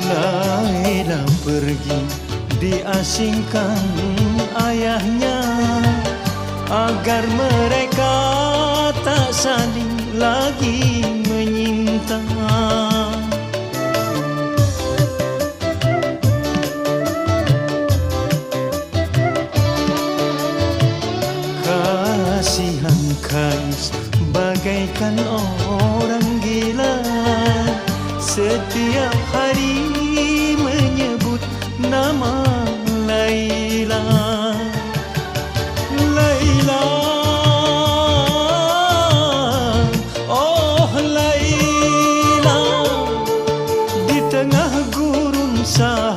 Laila pergi diasingkan ayahnya agar mereka tak saling lagi menyinta. Kasihan Kais bagaikan orang gila, setiap hari menyebut nama Laila. Laila, oh Laila, di tengah gurun sahara